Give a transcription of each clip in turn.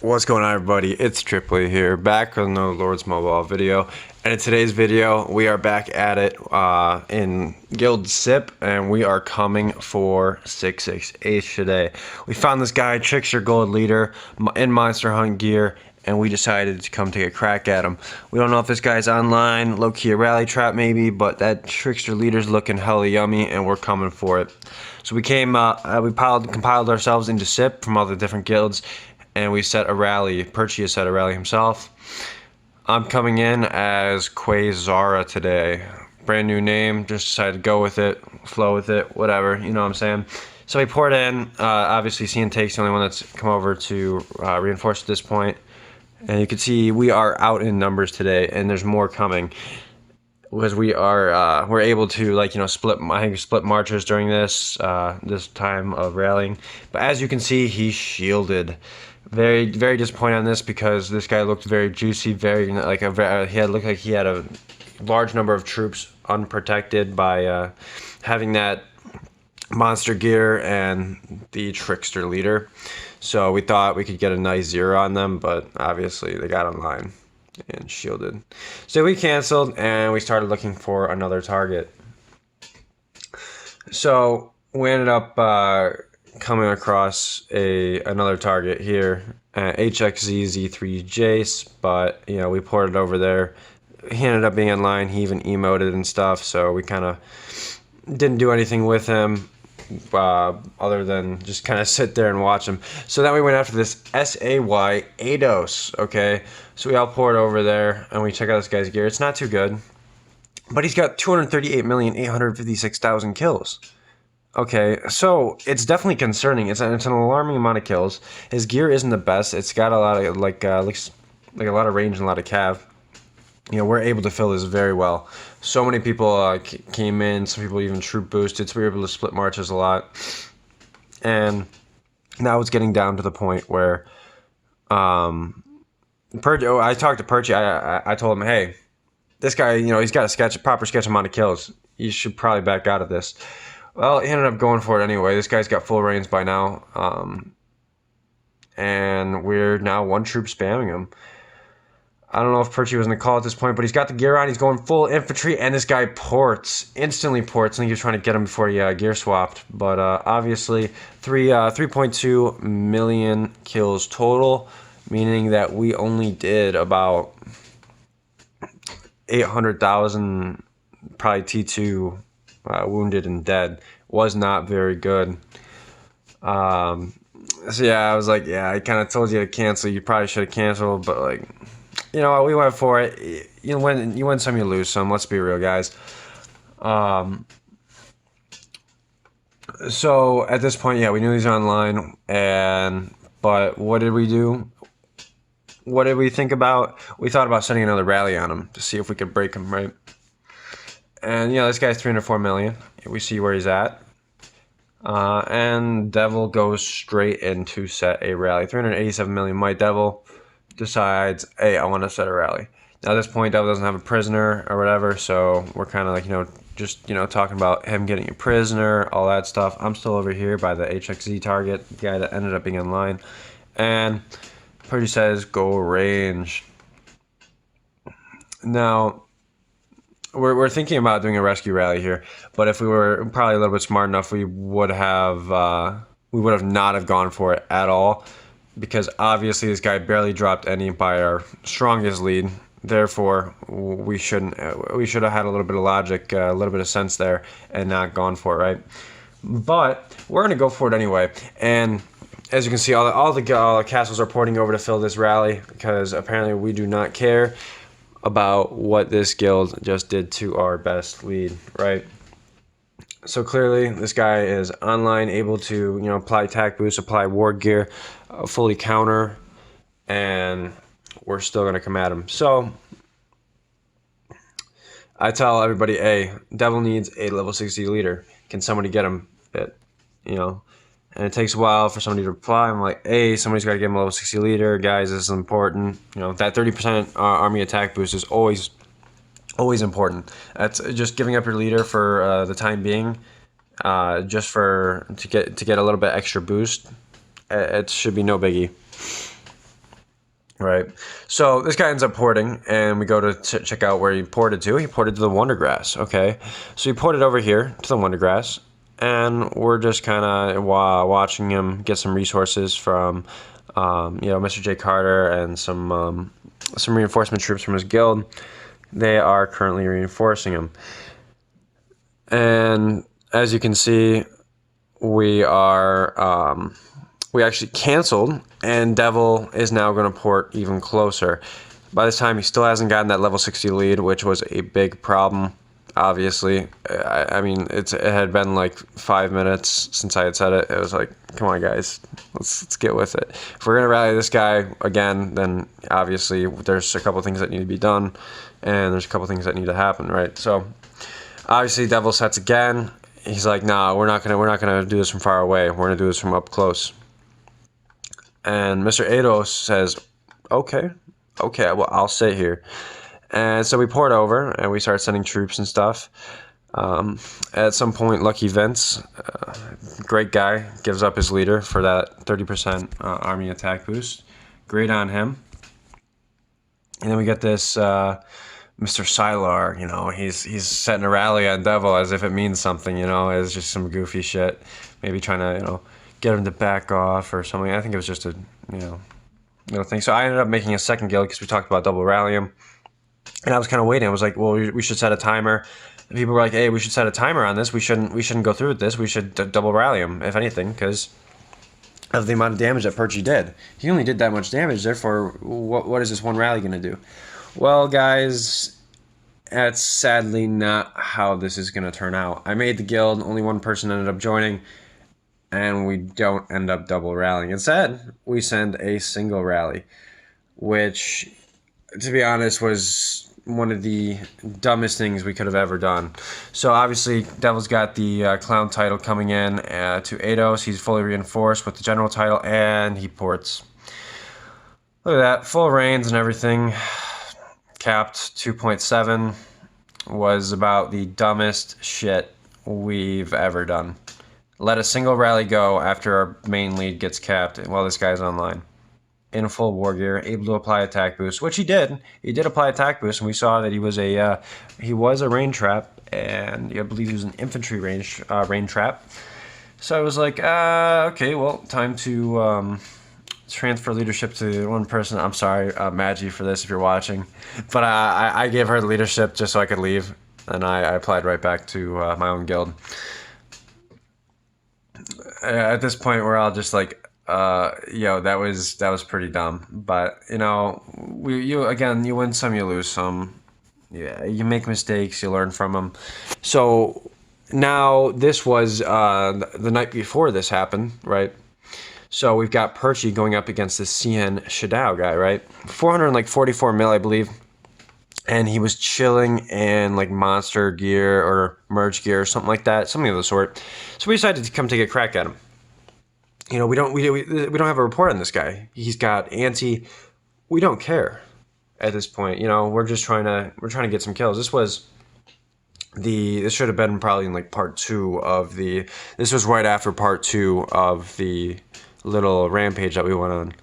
What's going on, everybody? It's Tripoli here, back with another Lord's Mobile video. And in today's video, we are back at it in Guild SIP, and we are coming for 668 today. We found this guy, Trickster Gold Leader, in Monster Hunt gear, and we decided to come take a crack at him. We don't know if this guy's online, low-key a rally trap maybe, but that Trickster Leader's looking hella yummy, and we're coming for it. So we compiled ourselves into SIP from all the different guilds, and we set a rally. Perchie has set a rally himself. I'm coming in as K573 today. Brand new name, just decided to go with it, flow with it, whatever, you know what I'm saying? So we poured in, obviously Cian Take's the only one that's come over to reinforce at this point. And you can see we are out in numbers today, and there's more coming. Because we're able to split marchers during this time of rallying. But as you can see, he's shielded. Very, very disappointed on this because this guy looked very juicy, he looked like he had a large number of troops unprotected by having that monster gear and the Trickster Leader. So we thought we could get a nice 0 on them, but obviously they got online and shielded. So we canceled and we started looking for another target. So we ended up coming across another target here, HXZ-Z3 Jace, but we poured it over there. He ended up being online. He even emoted and stuff, so we kind of didn't do anything with him other than just kind of sit there and watch him. So then we went after this SAY Ados, okay? So we all poured over there and we check out this guy's gear. It's not too good, but he's got 238,856,000 kills. Okay, so it's definitely concerning. It's an alarming amount of kills. His gear isn't the best. It's got a lot of looks like a lot of range and a lot of cav. We're able to fill this very well. So many people came in. Some people even troop boosted, so we were able to split marches a lot. And now it's getting down to the point where I talked to Perchie. I told him, hey, this guy, he's got a proper sketch amount of kills. You should probably back out of this. Well, he ended up going for it anyway. This guy's got full reigns by now. And we're now one troop spamming him. I don't know if Perchie was in the call at this point, but he's got the gear on. He's going full infantry, and this guy instantly ports. I think he was trying to get him before he gear swapped. But obviously, 3.2 million kills total, meaning that we only did about 800,000, probably T2 wounded and dead. Was not very good. So yeah, I was like, yeah, I kind of told you to cancel. You probably should have canceled, but we went for it. You win some, you lose some. Let's be real, guys. So at this point, yeah, we knew he was online, but what did we do? What did we think about? We thought about setting another rally on him to see if we could break him, right? And this guy's 304 million. We see where he's at. And Devil goes straight in to set a rally. 387 million. My Devil decides, hey, I want to set a rally. Now at this point, Devil doesn't have a prisoner or whatever, so we're kind of just talking about him getting a prisoner, all that stuff. I'm still over here by the HXZ target, the guy that ended up being in line. And Perchie says, go range. Now, we're thinking about doing a rescue rally here, but if we were probably a little bit smart enough, we would have not have gone for it at all, because obviously this guy barely dropped any by our strongest lead. Therefore, we should have had a little bit of logic, a little bit of sense there, and not gone for it, right? But we're gonna go for it anyway. And as you can see, all the castles are porting over to fill this rally, because apparently we do not care about what this guild just did to our best lead, right? So clearly this guy is online, able to apply attack boost, apply ward gear, fully counter, and we're still going to come at him. So I tell everybody, hey, Devil needs a level 60 leader. Can somebody get him it? And it takes a while for somebody to reply. I'm like, hey, somebody's got to get him a level 60 leader. Guys, this is important. That 30% army attack boost is always important. That's just giving up your leader for the time being, just to get a little bit extra boost. It should be no biggie. Right. So this guy ends up porting, and we go to check out where he ported to. He ported to the Wondergrass. Okay. So he ported over here to the Wondergrass, and we're just kind of watching him get some resources from, Mr. J. Carter and some reinforcement troops from his guild. They are currently reinforcing him. And as you can see, we actually canceled, and Devil is now going to port even closer. By this time, he still hasn't gotten that level 60 lead, which was a big problem, obviously. I mean, it had been like 5 minutes since I had said it. It was like, come on, guys, let's get with it. If we're going to rally this guy again, then obviously there's a couple things that need to be done, and there's a couple things that need to happen, right? So, obviously, Devil sets again. He's like, nah, we're not gonna do this from far away. We're gonna do this from up close. And Mr. Ados says, okay, well, I'll sit here. And so we poured over, and we started sending troops and stuff. At some point, Lucky Vince, great guy, gives up his leader for that 30% army attack boost. Great on him. And then we get this Mr. Sylar, he's setting a rally on Devil as if it means something, it's just some goofy shit. Maybe trying to, get him to back off or something. I think it was just a, little thing. So I ended up making a second guild because we talked about double rallying. And I was kind of waiting. I was like, well, we should set a timer. And people were like, hey, we should set a timer on this. We shouldn't go through with this. We should double rally him, if anything, because of the amount of damage that Perchy did. He only did that much damage, therefore, what is this one rally going to do? Well, guys, that's sadly not how this is going to turn out. I made the guild, only one person ended up joining, and we don't end up double rallying. Instead, we send a single rally, which, to be honest, was one of the dumbest things we could have ever done. So obviously, Devil's got the clown title coming in to Ados. He's fully reinforced with the general title, and he ports. Look at that, full reigns and everything. Capped 2.7 was about the dumbest shit we've ever done. Let a single rally go after our main lead gets capped while this guy's online. In full war gear, able to apply attack boost, which he did. He did apply attack boost, and we saw that he was a rain trap, and I believe he was an infantry rain trap. So I was like, okay, well, time to transfer leadership to one person. I'm sorry, Maggie, for this if you're watching, but I gave her the leadership just so I could leave, and I applied right back to my own guild. At this point, we're all just like, that was pretty dumb. But you win some, you lose some. Yeah, you make mistakes, you learn from them. So now this was the night before this happened, right? So we've got Perchy going up against this CN Shadow guy, right? 444 mil, I believe. And he was chilling in like monster gear or merge gear or something like that, something of the sort. So we decided to come take a crack at him. We don't have a report on this guy. He's got anti. We don't care at this point. We're just trying to get some kills. This should have been probably in like part 2 of the. This was right after part 2 of the little rampage that we went on.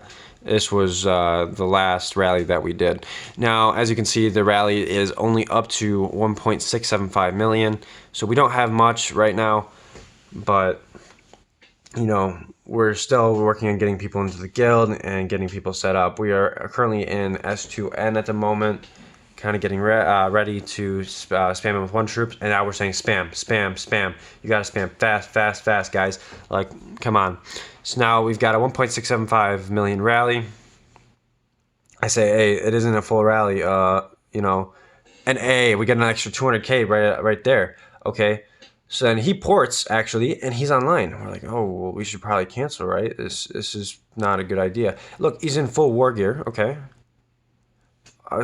This was the last rally that we did. Now, as you can see, the rally is only up to 1.675 million. So we don't have much right now, but we're still working on getting people into the guild and getting people set up. We are currently in S2N at the moment, kind of getting ready to spam it with one troop. And now we're saying spam, spam, spam. You got to spam fast, fast, fast, guys. Like, come on. So now we've got a 1.675 million rally. I say, hey, it isn't a full rally, and hey, we get an extra 200K right there. Okay. So then he ports, actually, and he's online. We're like, oh, well, we should probably cancel, right? This is not a good idea. Look, he's in full war gear, okay.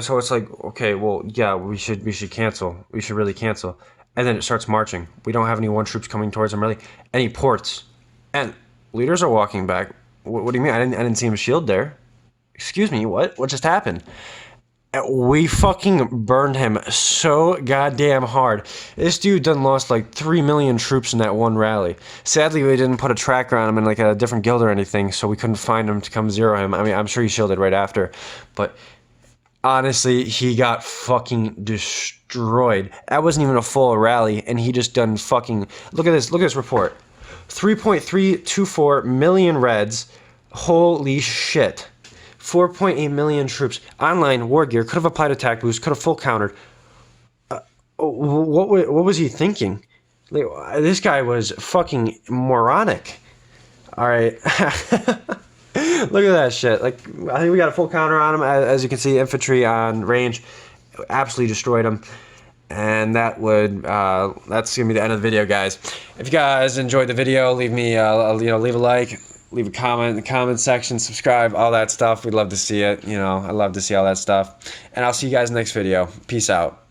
So it's like, okay, well, yeah, we should cancel. We should really cancel. And then it starts marching. We don't have any one troops coming towards him, really. And he ports. And leaders are walking back. What do you mean? I didn't see him shield there. Excuse me, what? What just happened? We fucking burned him so goddamn hard. This dude done lost like 3 million troops in that one rally. Sadly, we didn't put a tracker on him in like a different guild or anything, so we couldn't find him to come zero him. I mean, I'm sure he shielded right after, but honestly, he got fucking destroyed. That wasn't even a full rally, and he just done fucking... Look at this report. 3.324 million reds. Holy shit. 4.8 million troops. Online war gear. Could have applied attack boost. Could have full countered. What was he thinking? Like, this guy was fucking moronic. Alright. Look at that shit. Like, I think we got a full counter on him. As you can see, infantry on range. Absolutely destroyed him. And that's gonna be the end of the video, guys. If you guys enjoyed the video, leave me leave a like, leave a comment in the comment section, subscribe, all that stuff. We'd love to see it. I'd love to see all that stuff. And I'll see you guys in the next video. Peace out.